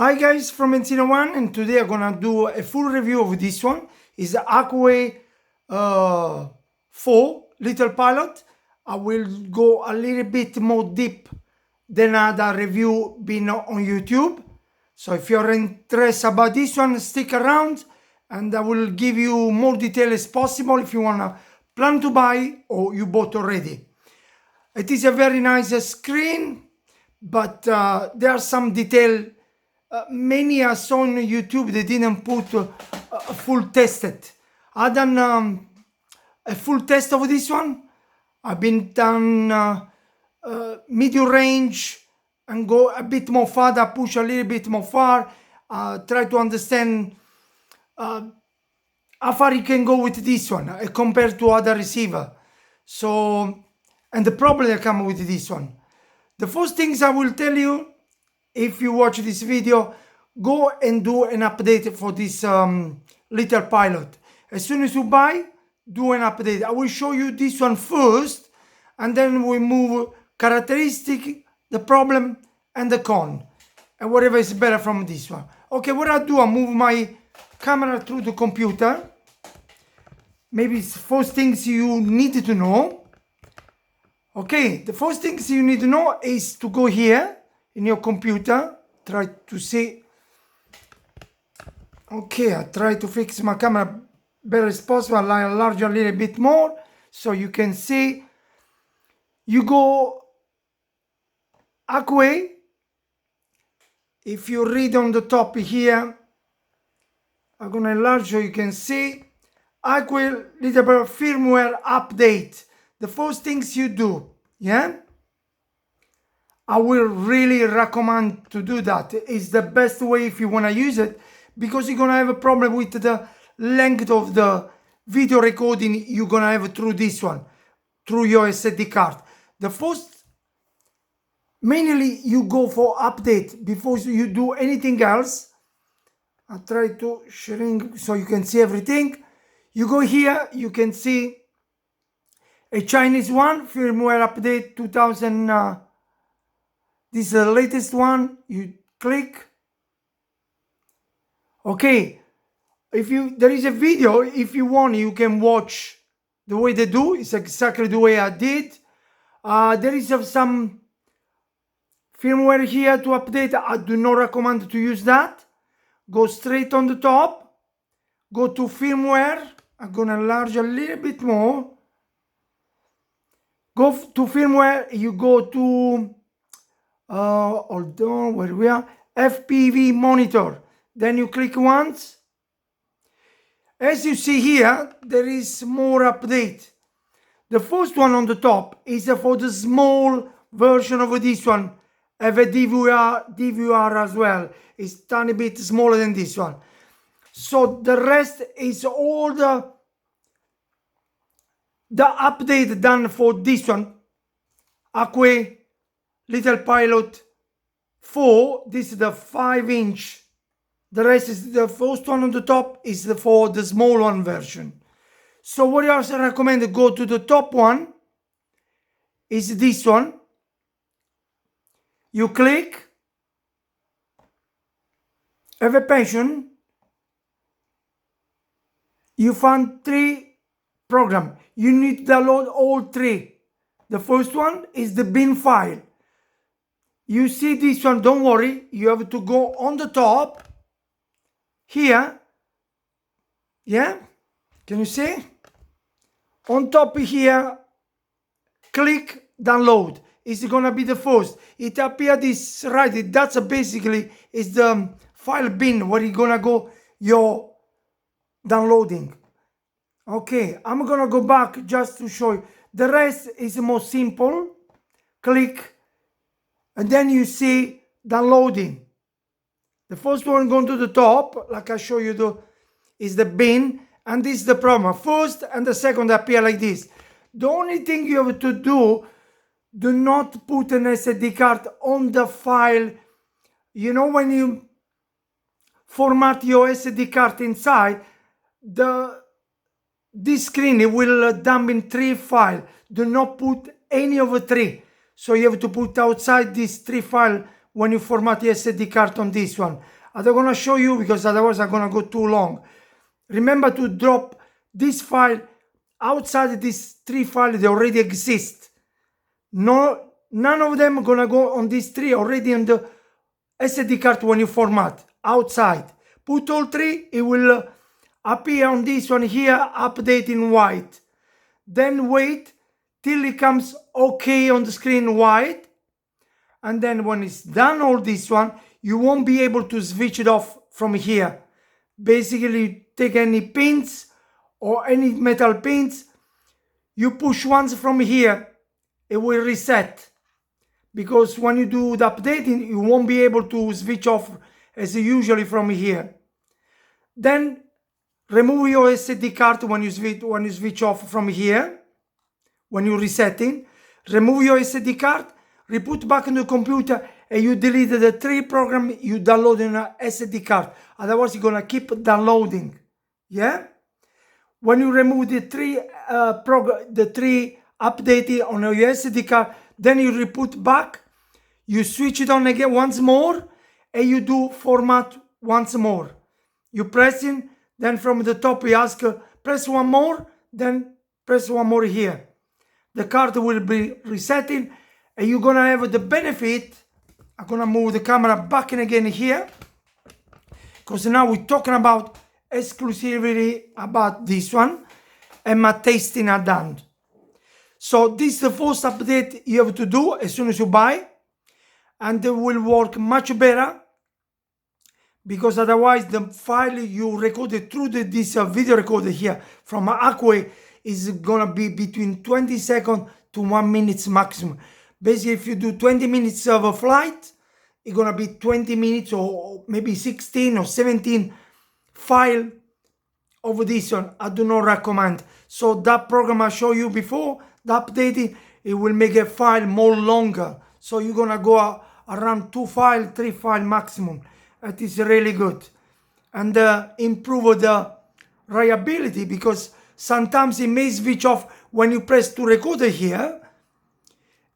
Hi guys from Enzino One, and today I'm gonna do a full review of this one. It's the Hawkeye 4 Little Pilot. I will go a little bit more deep than other review been on YouTube. So if you're interested about this one, stick around and I will give you more detail as possible if you wanna plan to buy or you bought already. It is a very nice screen, but there are some detail. Many I saw on YouTube, they didn't put a full tested. I done a full test of this one. I've been done medium range and go a bit more farther, push a little bit more far, try to understand how far you can go with this one compared to other receiver. So, and the problem that come with this one. The first things I will tell you, if you watch this video, go and do an update for this little pilot. As soon as you buy, do an update. I will show you this one first, and then we move characteristic, the problem, and the con, and whatever is better from this one. Okay, what I do, I move my camera through the computer. Maybe it's first things you need to know. Okay, the first things you need to know is to go here in your computer, try to see. Okay, I try to fix my camera better as possible, I enlarge a little bit more so you can see. You go Hawkeye. If you read on the top here, I'm gonna enlarge so you can see. Hawkeye little firmware update. The first things you do, yeah, I will really recommend to do that. It's the best way if you want to use it, because you're gonna have a problem with the length of the video recording you're gonna have through this one, through your SD card. The first, mainly you go for update before you do anything else. I try to shrink so you can see everything. You go here, you can see a Chinese one, firmware update 2000. This is the latest one. You click. Okay, if there is a video, if you want, you can watch the way they do. It's exactly the way I did. There is some firmware here to update. I do not recommend to use that. Go straight on the top. Go to firmware. I'm gonna enlarge a little bit more. Go to firmware. You go to hold on, where we are, FPV monitor. Then you click once. As you see here, there is more update. The first one on the top is for the small version of this one. Have a DVR as well. It's a tiny bit smaller than this one. So the rest is all the update done for this one. Hawkeye Little Pilot 4. This is the 5-inch. The rest is the first one on the top is for the small one version. So what I also recommend, go to the top one, is this one. You click, have a passion. You found 3 programs. You need to download all 3. The first one is the bin file. You see this one, don't worry, you have to go on the top here, yeah, can you see? On top here, click download. It's gonna be the first. It appears this right, that's basically is the file bin where you're gonna go your downloading. Okay, I'm gonna go back just to show you. The rest is more simple. Click, and then you see downloading. The first one going to the top, like I show you, is the bin, and this is the problem. First and the second appear like this. The only thing you have to do not put an SD card on the file. You know, when you format your SD card inside, this screen it will dump in 3 files. Do not put any of the 3. So you have to put outside these 3 files when you format the SD card on this one. I'm not gonna show you because otherwise I'm gonna go too long. Remember to drop this file outside these 3 files that already exist. No, none of them are gonna go on these 3 already on the SD card when you format. Outside. Put all 3, it will appear on this one here, update in white. Then wait till it comes okay on the screen white. And then when it's done all this one, you won't be able to switch it off from here. Basically, take any pins or any metal pins, you push once from here, it will reset. Because when you do the updating, you won't be able to switch off as usually from here. Then remove your SD card when you switch off from here. When you're resetting, remove your SD card, re-put back in the computer, and you delete the 3 programs you downloaded on a SD card. Otherwise, you're gonna keep downloading. Yeah. When you remove the 3 updated on your SD card, then you re-put back, you switch it on again once more, and you do format once more. You press in, then from the top you ask, press one more, then press one more here. The card will be resetting, and you're gonna have the benefit. I'm gonna move the camera back in again here, because now we're talking about exclusively about this one, and my tasting are done. So this is the first update you have to do as soon as you buy, and it will work much better, because otherwise the file you recorded through this video recorder here from Hawkeye is gonna be between 20 seconds to 1 minute maximum. Basically, if you do 20 minutes of a flight, it's gonna be 20 minutes or maybe 16 or 17 file of this one. I do not recommend. So that program I showed you before, the updating, it will make a file more longer. So you're gonna go around 2 files, 3 files maximum. That is really good. And improve the reliability, because sometimes it may switch off when you press to recorder here,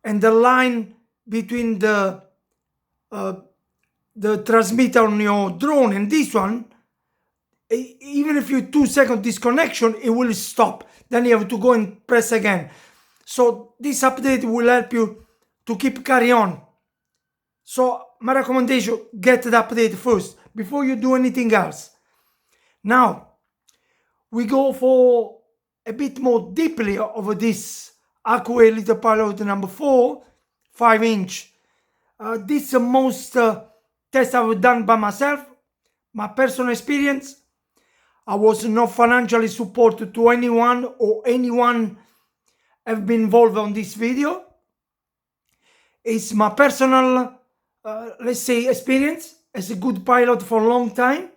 and the line between the transmitter on your drone and this one, even if you 2 second disconnection, it will stop. Then you have to go and press again. So this update will help you to keep carry on. So my recommendation, get the update first before you do anything else. Now we go for a bit more deeply over this Hawkeye Little Pilot number 4, 5-inch. This is the most test I've done by myself, my personal experience. I was not financially supported to anyone, or anyone have been involved on this video. It's my personal, let's say, experience as a good pilot for a long time.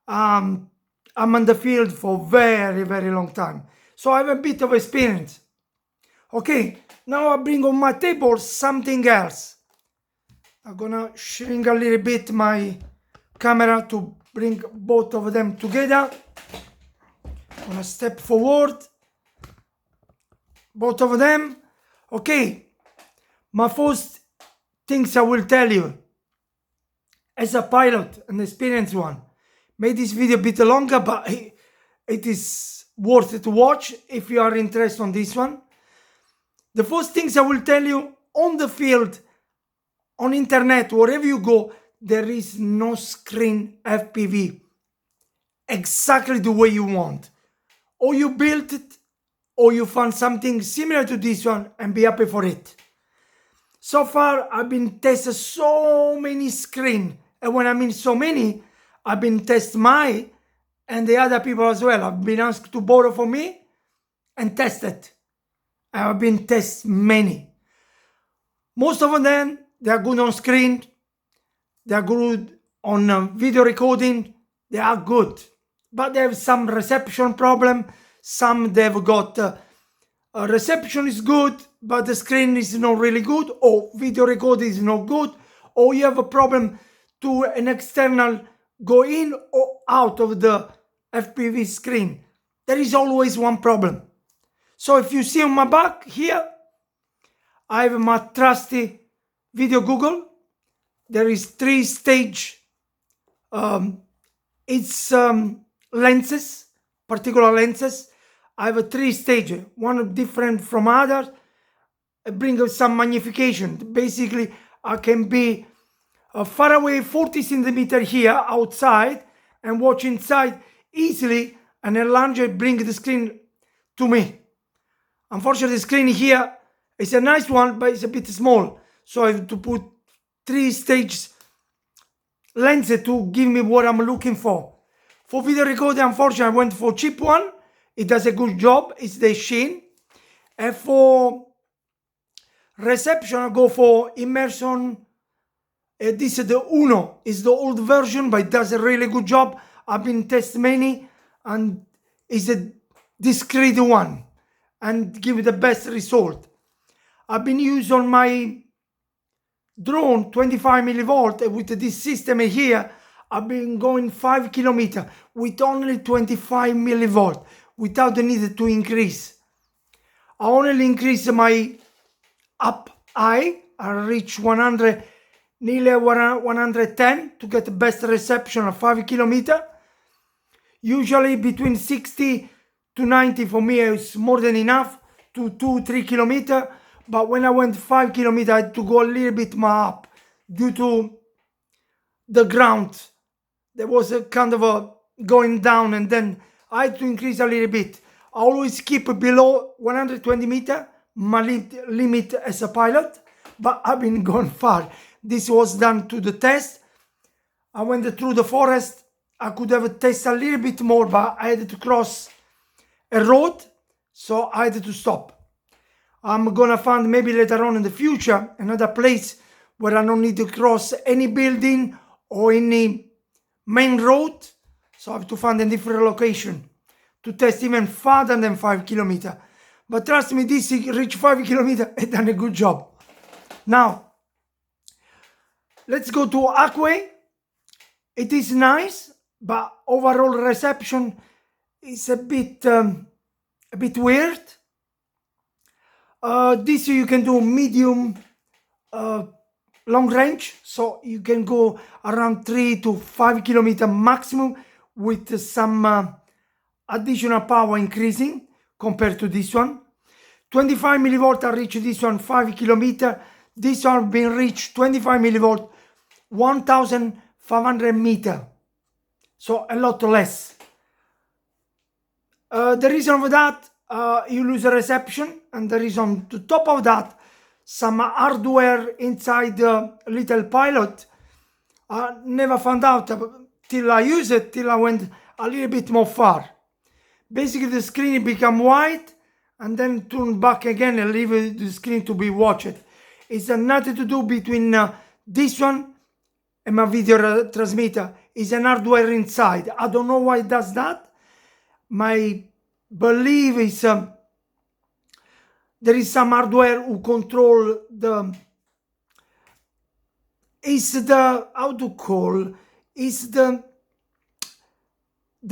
I'm on the field for very, very long time. So I have a bit of experience. Okay, now I bring on my table something else. I'm gonna shrink a little bit my camera to bring both of them together. I'm gonna step forward. Both of them. Okay, my first things I will tell you, as a pilot, an experienced one, made this video a bit longer, but it is worth it to watch if you are interested on this one. The first things I will tell you, on the field, on internet, wherever you go, there is no screen FPV exactly the way you want. Or you built it, or you found something similar to this one and be happy for it. So far, I've been tested so many screens, and when I mean so many, I've been test my and the other people as well. I've been asked to borrow for me and test it. I've been test many. Most of them, they are good on screen, they are good on video recording, they are good. But they have some reception problem. Some they've got reception is good, but the screen is not really good, or video recording is not good, or you have a problem to an external go in or out of the FPV screen. There is always one problem. So if you see on my back here, I have my trusty video Google. there is 3-stage lenses, particular lenses. I have a 3-stage, one different from others. I bring some magnification. Basically, I can be far away 40 centimeters here outside and watch inside easily, and enlarge it, bring the screen to me. Unfortunately, the screen here is a nice one, but it's a bit small, so I have to put 3-stage lenses to give me what I'm looking for. For video recording, unfortunately, I went for cheap one. It does a good job. It's the Shin. And for reception, I go for immersion. This is the Uno. It's the old version, but it does a really good job. I've been testing many, and it's a discreet one and give the best result. I've been using on my drone 25 millivolt with this system here. I've been going 5 kilometers with only 25 millivolt without the need to increase. I only increase my up high. I reach 100, nearly 110 to get the best reception of 5 kilometers. Usually between 60 to 90 for me is more than enough to 2-3 kilometers. But when I went 5 kilometers, I had to go a little bit more up due to the ground. There was a kind of a going down, and then I had to increase a little bit. I always keep below 120 meters, my limit as a pilot, but I've been going far. This was done to the test. I went through the forest. I could have tested a little bit more, but I had to cross a road, so I had to stop. I'm gonna find maybe later on in the future another place where I don't need to cross any building or any main road, so I have to find a different location to test even farther than 5 kilometers. But trust me, this reach 5 kilometers and done a good job. Now, let's go to Hawkeye. It is nice, but overall reception is a bit weird. This you can do medium long range, so you can go around 3 to 5 kilometers maximum with some additional power increasing compared to this one. 25 millivolt I reach this one 5 kilometers. This one been reached 25 millivolt 1500 meters, so a lot less. The reason for that, you lose a reception, and the reason to top of that, some hardware inside the little pilot. I never found out till I used it, till I went a little bit more far. Basically the screen become white and then turn back again and leave the screen to be watched. It's nothing to do between this one and my video transmitter. It's an hardware inside. I don't know why it does that. My belief is there is some hardware who control the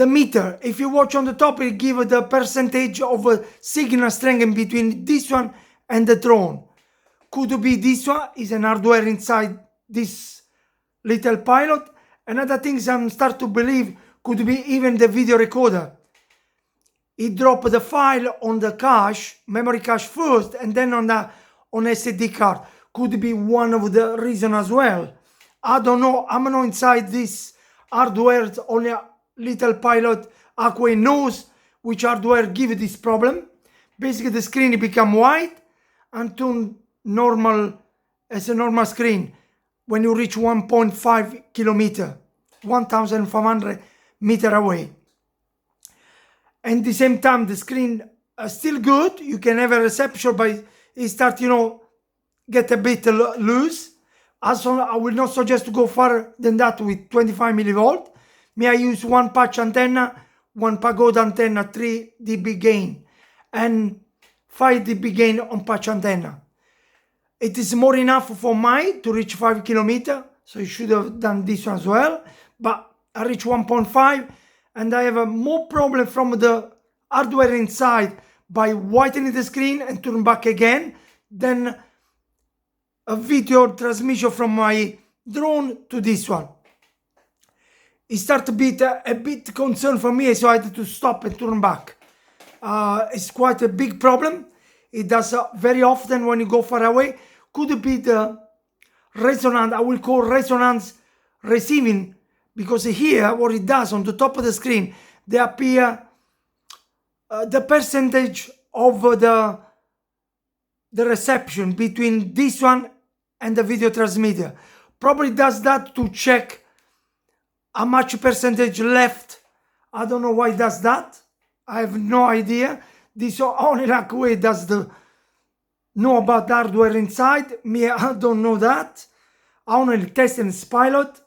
meter. If you watch on the top, it gives the percentage of signal strength in between this one and the drone. Could be this one is an hardware inside this little pilot. Another thing I'm start to believe could be even the video recorder. It dropped the file on the cache, memory cache first, and then on SD card. Could be one of the reasons as well. I don't know. I'm not inside this hardware. Only a little pilot Hawkeye knows which hardware give this problem. Basically, the screen become white and turn normal as a normal screen when you reach 1.5 kilometer, 1,500 meters away. And at the same time, the screen is still good. You can have a reception, but it start, get a bit loose. Also, I will not suggest to go further than that with 25 millivolt. Me, I use one patch antenna, one pagoda antenna, 3 dB gain, and 5 dB gain on patch antenna. It is more enough for mine to reach 5 kilometers, so you should have done this one as well. But I reach 1.5, and I have more problem from the hardware inside by whitening the screen and turn back again than a video transmission from my drawn to this one. It started to be a bit concern for me, so I had to stop and turn back. It's quite a big problem. It does very often when you go far away. Could be the resonance, I will call resonance receiving, because here what it does on the top of the screen, they appear the percentage of the reception between this one and the video transmitter. Probably does that to check how much percentage left. I don't know why it does that. I have no idea. This only like way does the know about the hardware inside. Me, I don't know that. I only test and pilot.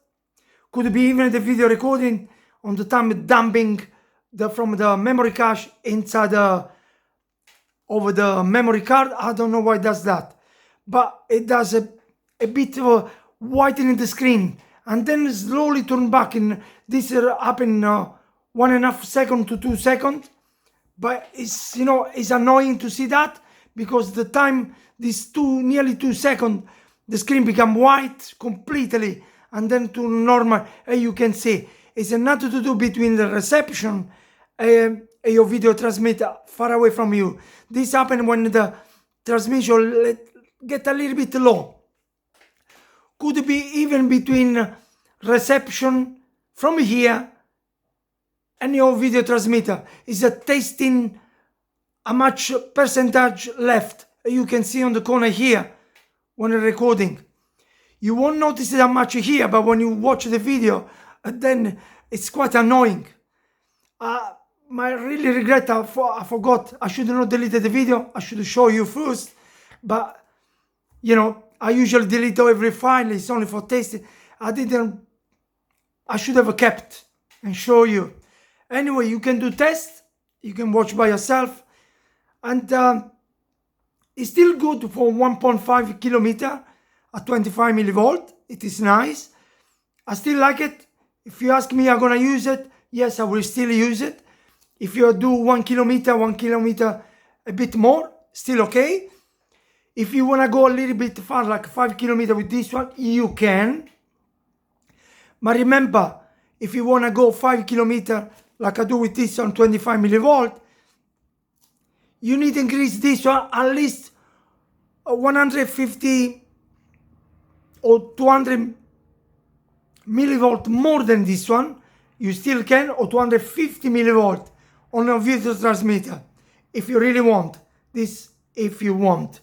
Could be even the video recording on the time dumping from the memory cache inside over the memory card. I don't know why it does that, but it does a bit of whitening the screen and then slowly turn back. In this happen 1.5 seconds to 2 seconds, but it's, you know, it's annoying to see that, because the time this nearly 2 seconds the screen become white completely and then to normal, and you can see it's nothing to do between the reception and your video transmitter far away from you. This happens when the transmission get a little bit low. Could be even between reception from here and your video transmitter. Is a testing how much percentage left. You can see on the corner here when you're recording. You won't notice that much here, but when you watch the video, then it's quite annoying. I really regret I forgot. I should not delete the video. I should show you first. But, you know, I usually delete every file. It's only for testing. I should have kept and show you. Anyway, you can do tests. You can watch by yourself. And it's still good for 1.5 kilometer at 25 millivolt. It is nice. I still like it. If you ask me, I'm gonna use it. Yes, I will still use it. If you do 1 kilometer, a bit more, still okay. If you wanna go a little bit far, like 5 kilometers with this one, you can. But remember, if you wanna go 5 kilometers, like I do with this on 25 millivolt, you need to increase this one at least 150 or 200 millivolt more than this one. You still can, or 250 millivolt on a video transmitter, if you really want. This, if you want.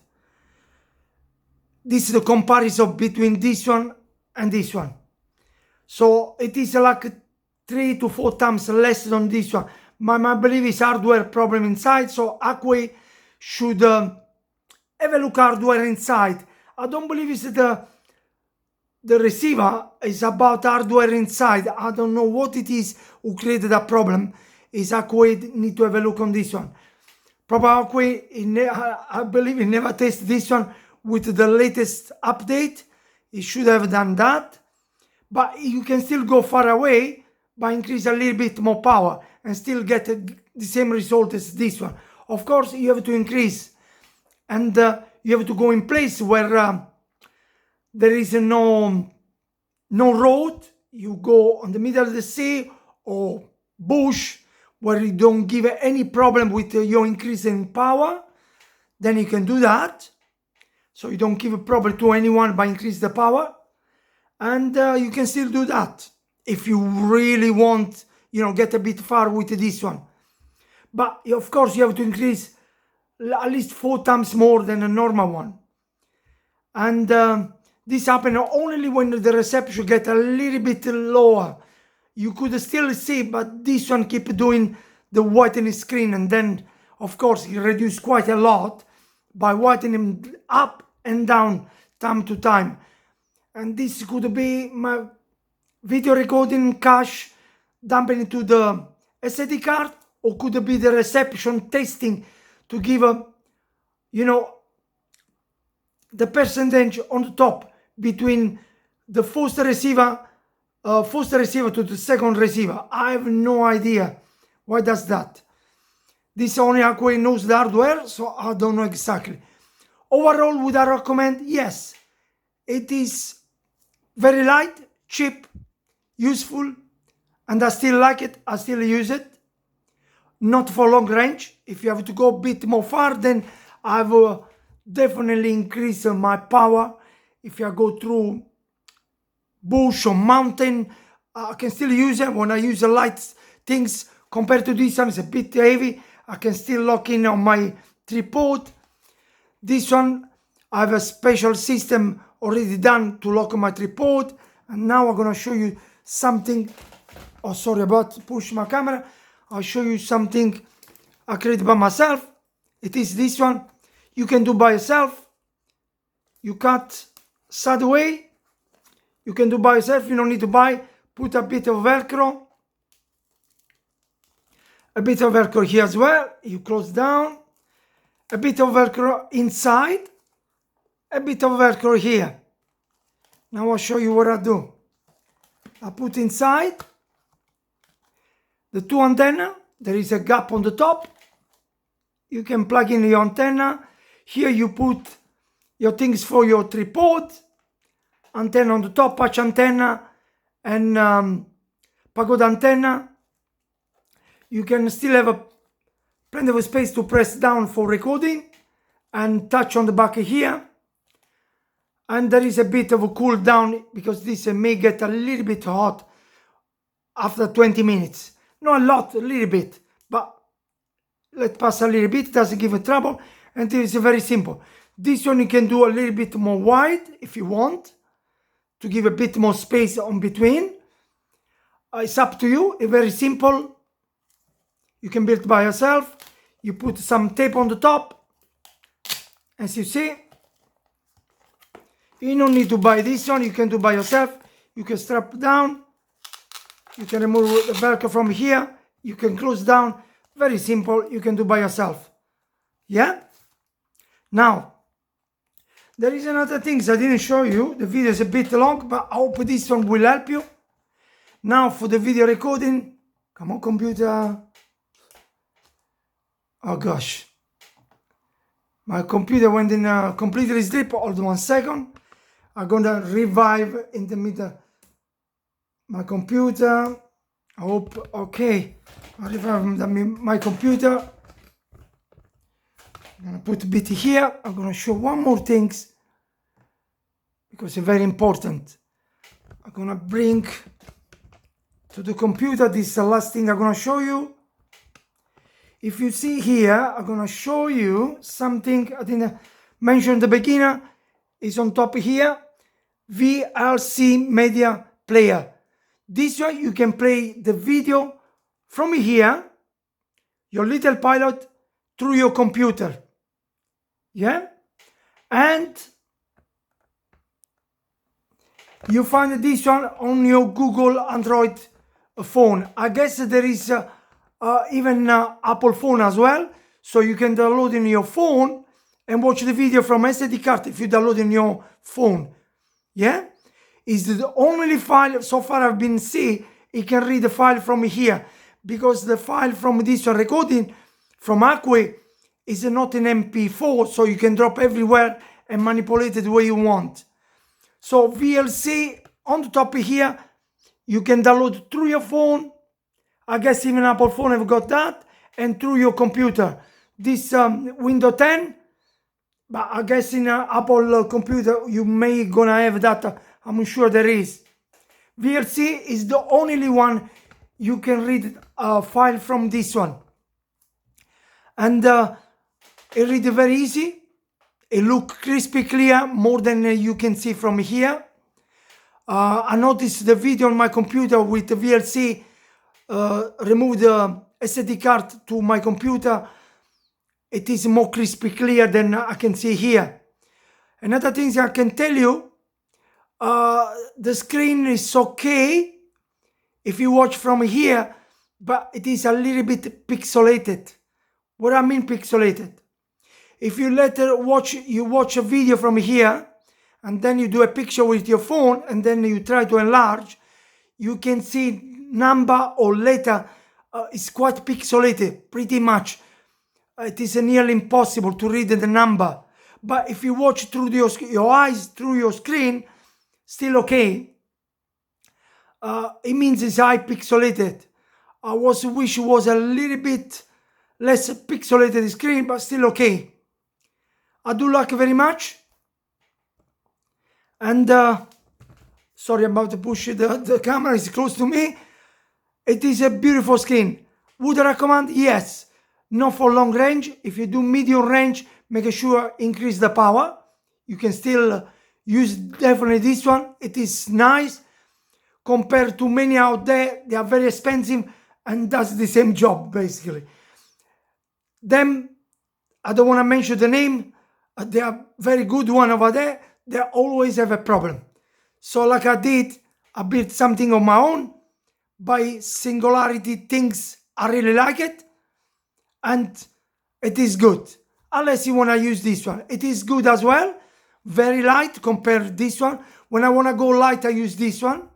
This is the comparison between this one and this one. So it is like 3 to 4 times less than this one. I believe it's hardware problem inside, so Hawkeye should have a look hardware inside. I don't believe it's the receiver, is about hardware inside. I don't know what it is who created that problem. Is Hawkeye need to have a look on this one. Probably Hawkeye, I believe he never tested this one with the latest update. He should have done that. But you can still go far away by increase a little bit more power and still get the same result as this one. Of course, you have to increase, and you have to go in place where there is no road. You go on the middle of the sea or bush where you don't give any problem with your increase in power. Then you can do that. So you don't give a problem to anyone by increase the power. And you can still do that if you really want, you know, get a bit far with this one. But of course you have to increase at least 4 times more than a normal one. And this happens only when the reception gets a little bit lower. You could still see, but this one keep doing the whitening screen, and then of course it reduced quite a lot by whitening up and down time to time. And this could be my video recording cache dumping into the SD card, or could be the reception testing to give a, you know, the percentage on the top between the first receiver to the second receiver. I have no idea why does that. This only Hawkeye knows the hardware, so I don't know exactly. Overall, would I recommend? Yes, it is Very light, cheap, useful, and I still like it. I still use it. Not for long range. If you have to go a bit more far, then I will definitely increase my power. If I go through bush or mountain, I can still use it. When I use the light things compared to this one, it's a bit heavy. I can still lock in on my tripod. This one, I have a special system already done to lock on my tripod. And now I'm gonna show you something. Oh, sorry about push my camera. I'll show you something I created by myself. It is this one. You can do by yourself. You cut side away. You can do by yourself. You don't need to buy. Put a bit of Velcro. A bit of Velcro here as well. You close down. A bit of Velcro inside. A bit of Velcro here. Now I'll show you what I do. I put inside the two antenna. There is a gap on the top. You can plug in your antenna. Here you put your things for your tripod. Antenna on the top, patch antenna and pagoda antenna. You can still have plenty of space to press down for recording and touch on the back here. And there is a bit of a cool down because this may get a little bit hot after 20 minutes. Not a lot, a little bit, but let pass a little bit, doesn't give it trouble. And it is very simple. This one you can do a little bit more wide if you want, to give a bit more space on between. It's up to you. It's very simple. You can build by yourself. You put some tape on the top, as you see. You don't need to buy this one. You can do by yourself. You can strap down. You can remove the Velcro from here. You can close down. Very simple. You can do by yourself. Yeah? Now, there is another thing I didn't show you. The video is a bit long, but I hope this one will help you. Now for the video recording. Come on, computer. Oh gosh. My computer went in completely sleep. Hold on 1 second. I'm gonna revive in the middle. My computer. I hope, okay. I revive my computer. I'm gonna put a bit here. I'm gonna show one more things because it's very important. I'm gonna bring to the computer. This is the last thing I'm gonna show you. If you see here, I'm gonna show you something I didn't mention at the beginning. Is on top here, VLC media player. This way you can play the video from here, your little pilot, through your computer. Yeah? And you find this one on your Google Android phone. I guess there is even Apple phone as well. So you can download in your phone and watch the video from SD card if you download in your phone. Yeah? It's the only file so far I've been seeing. It can read the file from here, because the file from this one recording from Hawkeye is not an MP4, so you can drop everywhere and manipulate it the way you want. So VLC on the top here, you can download through your phone. I guess even Apple phone have got that, and through your computer. This Windows 10, but I guess in Apple computer you may gonna have that. I'm sure there is. VLC is the only one you can read a file from this one, and it read very easy. It look crispy clear, more than you can see from here. I noticed the video on my computer with the VLC. Remove the SD card to my computer. It is more crispy clear than I can see here. Another thing I can tell you, the screen is okay if you watch from here, but it is a little bit pixelated. What I mean pixelated? If you watch a video from here, and then you do a picture with your phone, and then you try to enlarge, you can see number or letter. It's quite pixelated, pretty much. It is nearly impossible to read the number. But if you watch through your eyes, through your screen, still okay. It means it's high pixelated. I wish it was a little bit less pixelated screen, but still okay. I do like it very much. And sorry about to push the camera is close to me. It is a beautiful screen. Would I recommend? Yes. Not for long range. If you do medium range, make sure increase the power. You can still use definitely this one. It is nice compared to many out there. They are very expensive and does the same job basically. Them, I don't want to mention the name. They are very good one over there. They always have a problem. So like I did, I built something on my own by singularity things. I really like it and it is good. Unless you want to use this one, it is good as well. Very light compared to this one. When I want to go light, I use this one.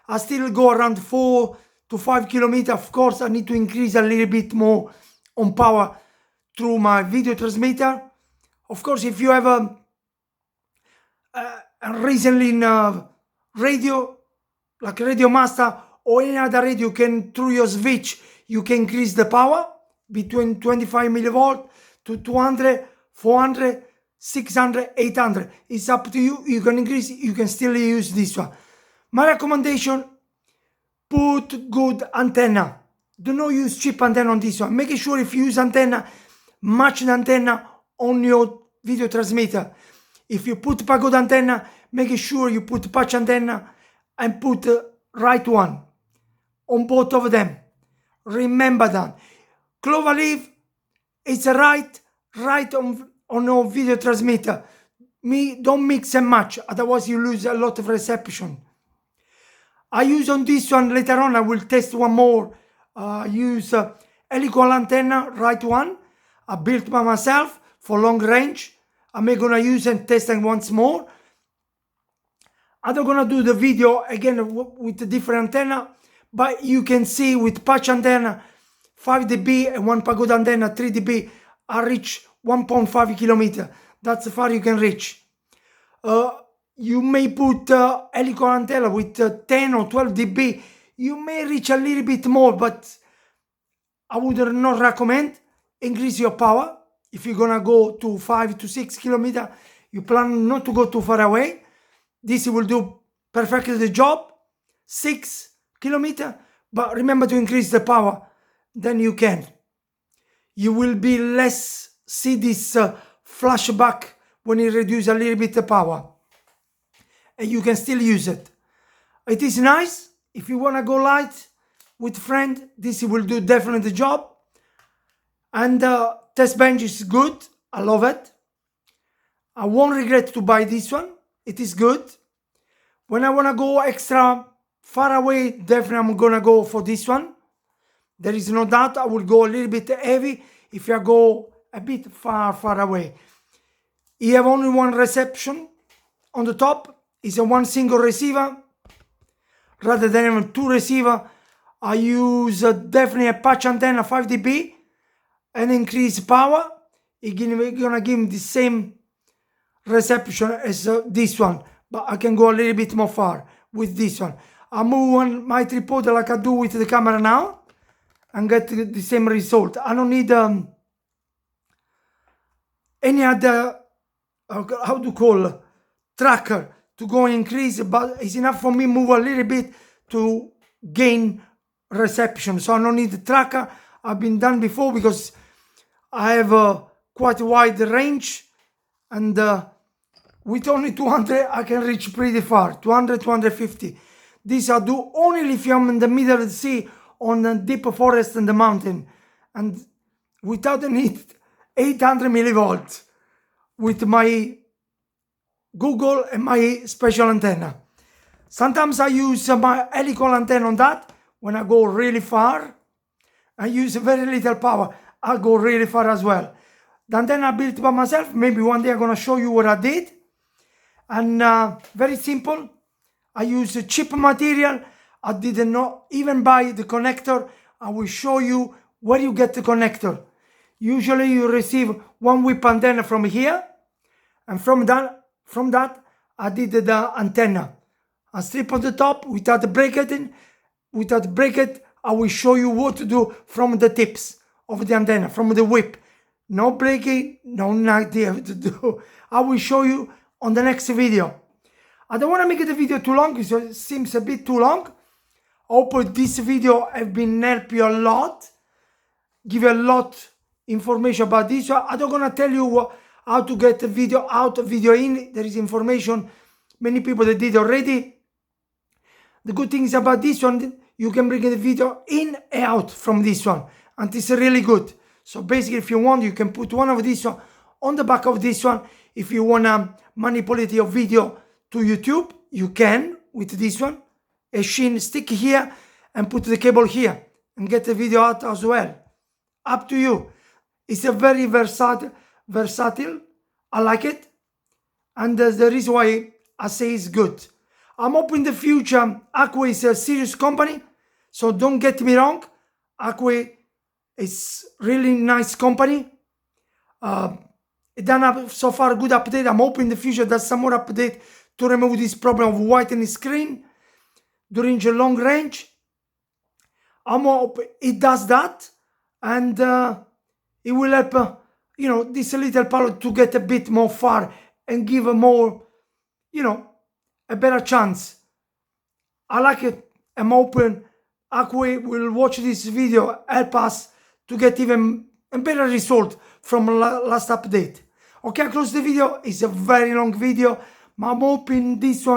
I still go around 4 to 5 kilometers. Of course, I need to increase a little bit more on power through my video transmitter. Of course, if you have a recently in radio, like Radio Master or any other radio, you can through your switch, you can increase the power between 25 millivolt to 200, 400, 600, 800. It's up to you. You can increase, you can still use this one. My recommendation, put good antenna. Do not use cheap antenna on this one. Make sure if you use antenna, match the antenna on your video transmitter. If you put pagod antenna, make sure you put patch antenna and put right one on both of them. Remember that. Cloverleaf, it's right on your video transmitter. Don't mix and match, otherwise you lose a lot of reception. I use on this one later on. I will test one more. Use helical antenna, right one. I built by myself for long range. I'm gonna use and test it once more. I'm not gonna do the video again with a different antenna, but you can see with patch antenna 5 dB and one pagod antenna 3 dB, I reach 1.5 kilometer. That's how far you can reach. You may put helical antenna with 10 or 12 dB. You may reach a little bit more, but I would not recommend. Increase your power. If you're gonna go to 5 to 6 kilometers, you plan not to go too far away. This will do perfectly the job. 6 kilometers, but remember to increase the power. Then you can. You will be less see this flashback when you reduce a little bit the power. And you can still use it. It is nice. If you wanna go light with friend, this will do definitely the job. And test bench is good. I love it. I won't regret to buy this one. It is good. When I want to go extra far away, definitely I'm gonna go for this one. There is no doubt I will go a little bit heavy if I go a bit far away. You have only one reception on the top. It's a one single receiver. Rather than having two receivers, I use definitely a patch antenna 5 dB and increase power. It's gonna give me the same reception as this one, but I can go a little bit more far with this one. I move on my tripod like I do with the camera now and get the same result. I don't need any other how to call tracker to go and increase, but it's enough for me move a little bit to gain reception. So I don't need the tracker. I've been done before because I have a quite wide range, and with only 200 I can reach pretty far. 200, 250. This I do only if I'm in the middle of the sea, on the deep forest and the mountain, and without the need 800 millivolts with my Google and my special antenna. Sometimes I use my helical antenna on that when I go really far. I use very little power. I'll go really far as well. The antenna I built by myself. Maybe one day I'm gonna show you what I did. And very simple. I use cheap material. I didn't know even buy the connector. I will show you where you get the connector. Usually you receive one whip antenna from here, and from that I did the antenna. and strip on the top without breaking. Without breaking, I will show you what to do from the tips of the antenna, from the whip. No breaking, no idea what to do. I will show you on the next video. I don't want to make the video too long because it seems a bit too long. I hope this video has been help you a lot, give you a lot information about this. So I'm not gonna tell you how to get the video out, video in. There is information many people that did already. The good thing is about this one, you can bring the video in and out from this one, and it's really good. So basically, if you want, you can put one of this one on the back of this one. If you wanna manipulate your video to YouTube, you can with this one. A sheen stick here and put the cable here and get the video out as well. Up to you. It's a very versatile. I like it, and that's the reason why I say it's good. I'm hoping in the future Hawkeye is a serious company, so don't get me wrong. Hawkeye is really nice company. It done have so far a good update. I'm hoping in the future there's some more update to remove this problem of whitening screen during the long range. I'm hoping it does that, and it will help this little pilot to get a bit more far and give a more a better chance. I like it. I'm hoping Hawkeye will watch this video, help us to get even a better result from last update. Okay, I close the video. It's a very long video, but I'm hoping this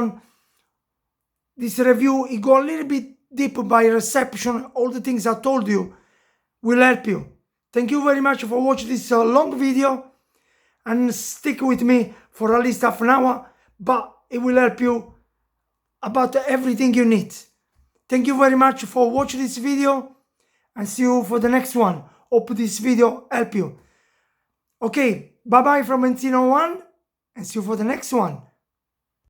review, it go a little bit deep by reception. All the things I told you will help you. Thank you very much for watching this long video, and stick with me for at least half an hour, but it will help you about everything you need. Thank you very much for watching this video, and see you for the next one. Hope this video help you. Okay, bye bye from Encino1, and see you for the next one.